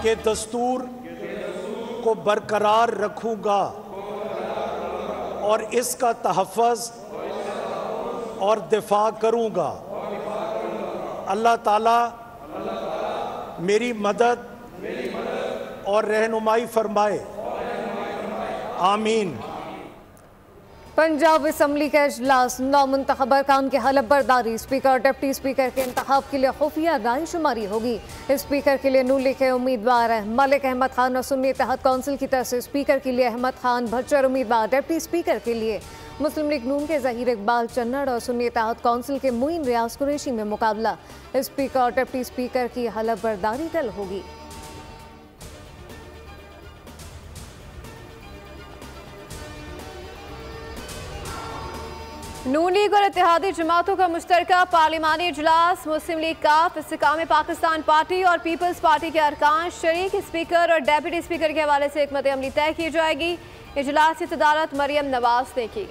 के दस्तूर को बरकरार रखूंगा और इसका तहफ़्फ़ुज़ और दिफा करूंगा। अल्लाह ताला मेरी मदद और रहनुमाई फरमाए। आमीन। पंजाब असम्बली का इजलास, नामुंतखब अरकान के हलफ बर्दारी, स्पीकर और डिप्टी स्पीकर के इंतखाब के लिए खुफिया राय शुमारी होगी। स्पीकर के लिए नून लीग के उम्मीदवार मलिक अहमद खान और सुन्नी इत्तेहाद कौंसिल की तरफ से स्पीकर के लिए अहमद खान भच्चर उम्मीदवार, डिप्टी स्पीकर के लिए मुस्लिम लीग नून के ज़हीर इकबाल चन्नड़ और सुन्नी इत्तेहाद कौंसिल के मुइन रियाज कुरैशी में मुकाबला। स्पीकर और डिप्टी स्पीकर की हलफ बर्दारी कल होगी। नून लीग और इत्तेहादी जमातों का मुश्तरका पार्लिमानी इजलास, मुस्लिम लीग काफ, इस्तेकाम पाकिस्तान पार्टी और पीपल्स पार्टी के अरकान शरीक स्पीकर और डेप्यूटी स्पीकर के हवाले से हिकमत अमली तय की जाएगी। इजलास की सदारत मरियम नवाज ने की।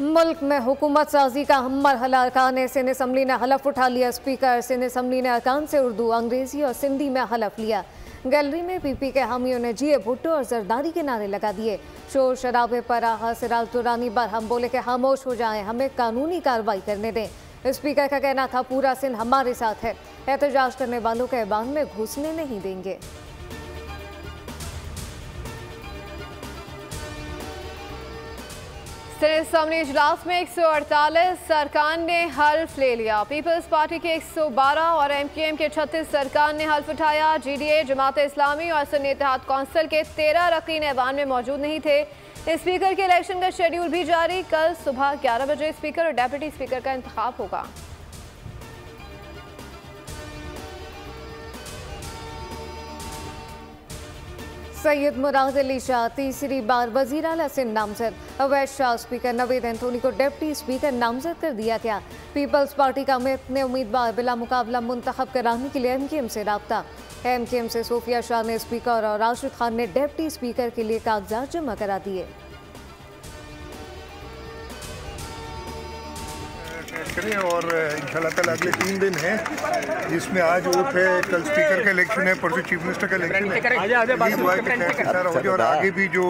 मुल्क में हुकूमत साजी का अहम मरहला, अरकान सिंध असम्बली ने हलफ उठा लिया। स्पीकर सिंध असम्बली ने अरकान से उर्दू, अंग्रेजी और सिंधी में हलफ लिया। गैलरी में पीपी के हामियों ने जिए भुट्टो और जरदारी के नारे लगा दिए। शोर शराबे पर आहा सिराज दुरानी बरहम बोले कि खामोश हो जाएं, हमें कानूनी कार्रवाई करने दें। स्पीकर का कहना था पूरा सिंध हमारे साथ है, एहतजाज करने वालों के ऐवान में घुसने नहीं देंगे। सिंध असम्बली इजलास में 148 अरकान ने हल्फ ले लिया। पीपल्स पार्टी के 112 और MQM के 36 अरकान ने हल्फ उठाया। GDA, जमात इस्लामी और सुन्नी इत्तेहाद कौंसिल के 13 अरकान ऐवान में मौजूद नहीं थे। स्पीकर के इलेक्शन का शेड्यूल भी जारी। कल सुबह 11 बजे स्पीकर और डेप्यूटी स्पीकर का इंतखाब होगा। सैयद मुराद अली शाह तीसरी बार वजीर आला सिंध नामजद। अवैध शाह स्पीकर नवेद एंथोनी को डिप्टी स्पीकर नामजद कर दिया गया। पीपल्स पार्टी का अपने उम्मीदवार बिला मुकाबला मुंतखब कराने के लिए MQM से रब्ता। MQM से सोफिया शाह ने स्पीकर और राशिद खान ने डिप्टी स्पीकर के लिए कागजात जमा करा दिए। और इंशाल्लाह ताला अगले 3 दिन हैं, जिसमें आज वोट है, कल स्पीकर का इलेक्शन है, परसों चीफ मिनिस्टर का इलेक्शन है। और आगे भी जो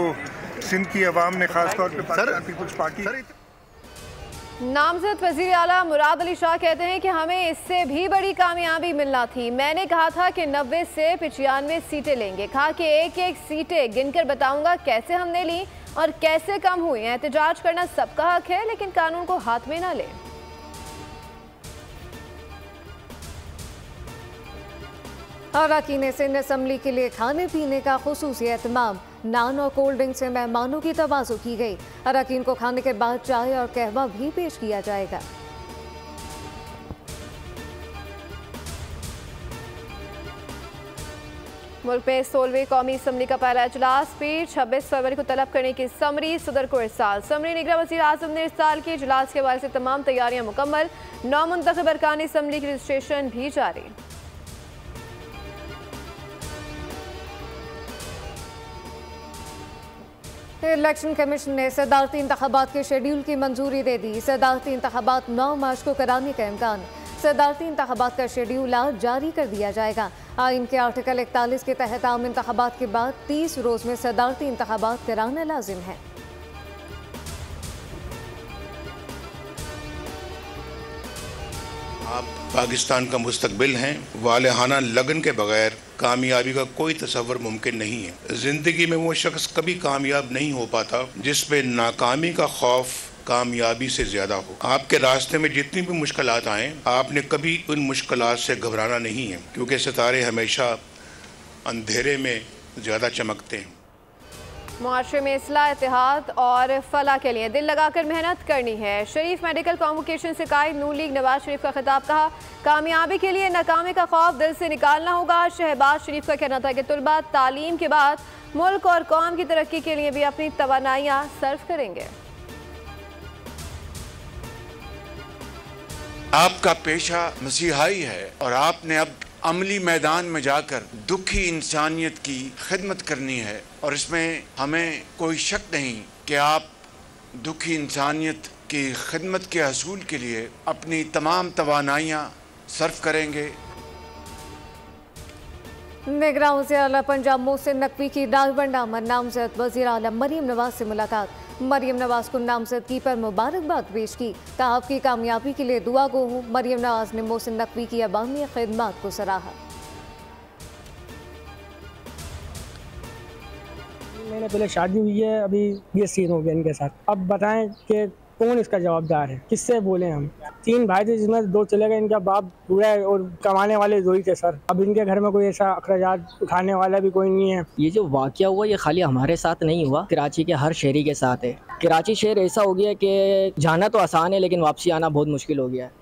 सिंध की अवाम ने खासतौर पर पाकिस्तान पीपल्स पार्टी। नामजद वजीर आला मुराद अली शाह कहते हैं कि हमें इससे भी बड़ी कामयाबी मिलना थी। मैंने कहा था कि 90 से 95 सीटें लेंगे, कहा कि एक एक सीटें गिनकर बताऊंगा कैसे हमने ली और कैसे कम हुई। एहतजाज करना सबका हक है, लेकिन कानून को हाथ में ना ले। अरकान सिंध असम्बली के लिए खाने पीने का खुसूसी एहतमाम, नान और कोल्ड ड्रिंक से मेहमानों की तवाज़ु की गई। अरकान को खाने के बाद चाय और कहवा भी पेश किया जाएगा। मुल्क में 16वीं कौमी असम्बली का पहला इजलास भी 26 फरवरी को तलब करने की समरी सदर को इरसाल। समरी निगरान वज़ीर आज़म ने इरसाल की। इजलास के हवाले से तमाम तैयारियां मुकम्मल। नामुंतखब अरकान असम्बली की रजिस्ट्रेशन भी जारी। इलेक्शन कमीशन ने सदारती इंतखाबात के शेड्यूल की मंजूरी दे दी। सदारती इंतखाबात 9 मार्च को कराने का इम्कान। सदारती इंतखाबात का शेड्यूल आज जारी कर दिया जाएगा। आइन के आर्टिकल 41 के तहत आम इंतखाबात के बाद 30 रोज में सदारती इंतखाबात कराना लाजिम है। आप पाकिस्तान का मुस्तकबिल हैं। वालेहाना लगन के बगैर कामयाबी का कोई तसव्वुर मुमकिन नहीं है। ज़िंदगी में वो शख्स कभी कामयाब नहीं हो पाता जिस पे नाकामी का खौफ कामयाबी से ज़्यादा हो। आपके रास्ते में जितनी भी मुश्किलात आएँ, आपने कभी उन मुश्किलात से घबराना नहीं है, क्योंकि सितारे हमेशा अंधेरे में ज़्यादा चमकते हैं। मुआशरे में इस्लाह, इत्तेहाद और फलाह के लिए दिल लगाकर मेहनत करनी है। शरीफ मेडिकल कॉन्वोकेशन से कायद नून लीग नवाज शरीफ का खिताब। कहा कामयाबी के लिए नाकामी का खौफ दिल से निकालना होगा। शहबाज शरीफ का कहना था कि तुलबा तालीम के बाद मुल्क और कौम की तरक्की के लिए भी अपनी तवानाइयाँ सर्व करेंगे। आपका पेशा मसीहाई है और आपने अब अमली मैदान में जाकर दुखी इंसानियत की खिदमत करनी है, और इसमें हमें कोई शक नहीं कि आप दुखी इंसानियत की खिदमत के हसूल के लिए अपनी तमाम तवानाइयाँ सर्फ करेंगे। निगरान वज़ीर आला पंजाब मोहसिन नकवी की डालबंडामन नामजद वज़ीर आला मरियम नवाज से मुलाकात। मरियम नवाज को नामजदगी पर मुबारकबाद पेश की। कहा आपकी कामयाबी के लिए दुआ गो हूँ। मरियम नवाज ने मोहसिन नकवी की अवामी खिदमत को सराहा। मैंने पहले शादी हुई है, अभी ये सीन हो गया इनके साथ। अब बताएं कि कौन इसका जवाबदार है, किससे बोले हम? 3 भाई थे जिसमें 2 चले गए, इनका बाप बूढ़ा है और कमाने वाले 2 ही थे सर। अब इनके घर में कोई ऐसा अखराजात उठाने वाला भी कोई नहीं है। ये जो वाकया हुआ ये खाली हमारे साथ नहीं हुआ, कराची के हर शहरी के साथ है। कराची शहर ऐसा हो गया कि जाना तो आसान है लेकिन वापसी आना बहुत मुश्किल हो गया है।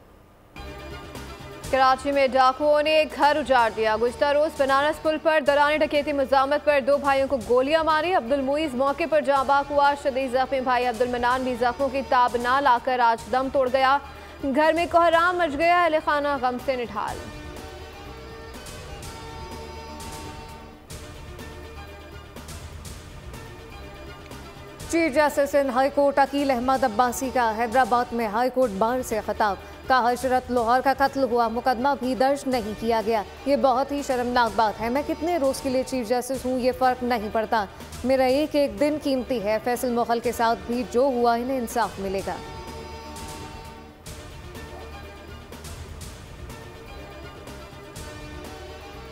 कराची में डाकुओं ने एक घर उजाड़ दिया। गुज़िश्ता रोज बनारस पुल पर दौरान डकैती मज़ामत पर 2 भाइयों को गोलियां मारी। अब्दुल मुईज़ मौके पर जाँ बाक हुआ। शदीद जख्मी भाई अब्दुल मनान भी जख्मों की ताब ना लाकर आज दम तोड़ गया। घर में कोहराम मच गया। अहले खाना गम से निढाल। Chief justice in high court Aqeel Ahmed Abbasi का हैदराबाद में हाई कोर्ट बार से खिताब। कहा हजरत लाहौर का कत्ल हुआ, मुकदमा भी दर्ज नहीं किया गया। ये बहुत ही शर्मनाक बात है। मैं कितने रोज के लिए चीफ जस्टिस हूँ ये फर्क नहीं पड़ता। मेरा एक एक दिन कीमती है। फैसल मुगल के साथ भी जो हुआ इन्हें इंसाफ मिलेगा।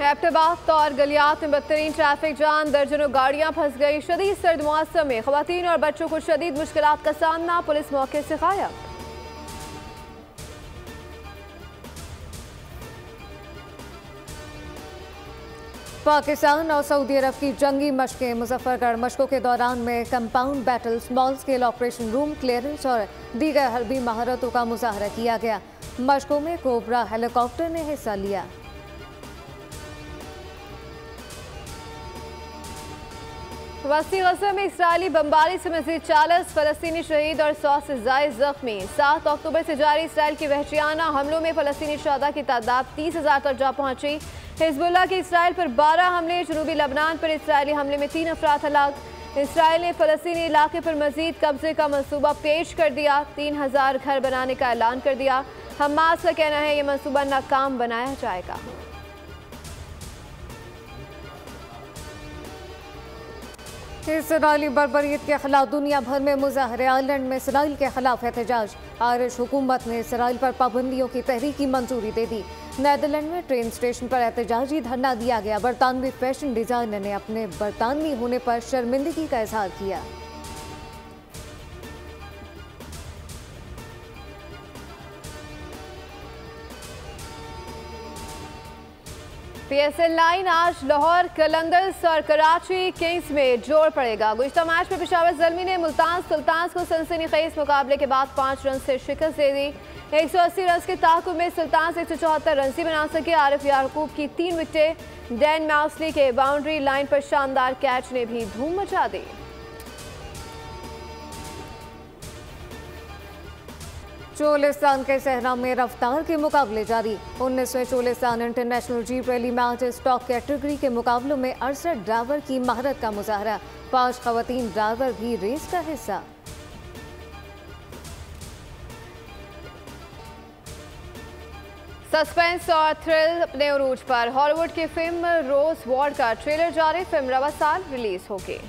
एबटाबाद और गलियात में बदतरीन ट्रैफिक जाम। दर्जनों गाड़ियां फंस गई। शदीद सर्द मौसम में खवातीन और बच्चों को शदीद मुश्किलात का सामना। पुलिस मौके से गायब। पाकिस्तान और सऊदी अरब की जंगी मशकें। मुजफ्फरगढ़ मशकों के दौरान में compound battle, small scale operation room clearance और दीगर हरबी महारतों का मुजाहरा किया गया। मशकों में कोबरा हेलीकॉप्टर ने हिस्सा लिया। वस्ती गज़ा में इसराइली बमबारी से मज़ीद 40 फ़लस्तीनी शहीद और 100 से ज़ायद ज़ख्मी। 7 अक्टूबर से जारी इसराइल की वहशियाना हमलों में फ़लस्तीनी शहदा की तादाद 30,000 तक जा पहुंची। हिज़्बुल्लाह के इसराइल पर 12 हमले। जनूबी लबनान पर इसराइली हमले में 3 अफराद हलाक। इसराइल ने फ़लस्तीनी इलाके पर मज़ीद कब्जे का मंसूबा पेश कर दिया। 3000 घर बनाने का ऐलान कर दिया। हमास का कहना है ये मंसूबा नाकाम बनाया जाएगा। इसराइली बर्बरियत के खिलाफ दुनिया भर में मुजाहरे। आयरलैंड में इसराइल के खिलाफ एहतजाज। आयरिश हुकूमत ने इसराइल पर पाबंदियों की तहरीक की मंजूरी दे दी। नेदरलैंड में ट्रेन स्टेशन पर एहतजाजी धरना दिया गया। बरतानवी फैशन डिजाइनर ने अपने बरतानवी होने पर शर्मिंदगी का इजहार किया। PSL 9 आज लाहौर, कलंदर्स और कराची किंग्स में जोर पड़ेगा। गुज़िश्ता मैच में पेशावर ज़ल्मी ने मुल्तान सुल्तान्स को सनसनीखेज मुकाबले के बाद 5 रन से शिकस्त दे दी। 180 रन के ताक़ुब में सुल्तान्स 174 रन ही बना सके। आरिफ याकूब की 3 विकेटें। डैन मैस्ली के बाउंड्री लाइन पर शानदार कैच ने भी धूम मचा दी। चोलिस्तान के सहरा में रफ्तार के मुकाबले जारी। 19वें Cholistan international jeep rally match stock category के मुकाबलों में 68 ड्राइवर की महारत का मुजाहरा। 5 खवातीन ड्राइवर भी रेस का हिस्सा। सस्पेंस और थ्रिल अपने उरूज पर। हॉलीवुड की फिल्म रोज वार्ड का ट्रेलर जारी। फिल्म रवा साल रिलीज होगी।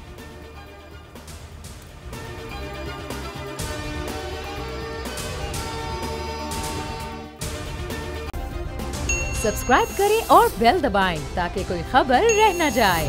सब्सक्राइब करें और बेल दबाएं ताकि कोई खबर रह न जाए।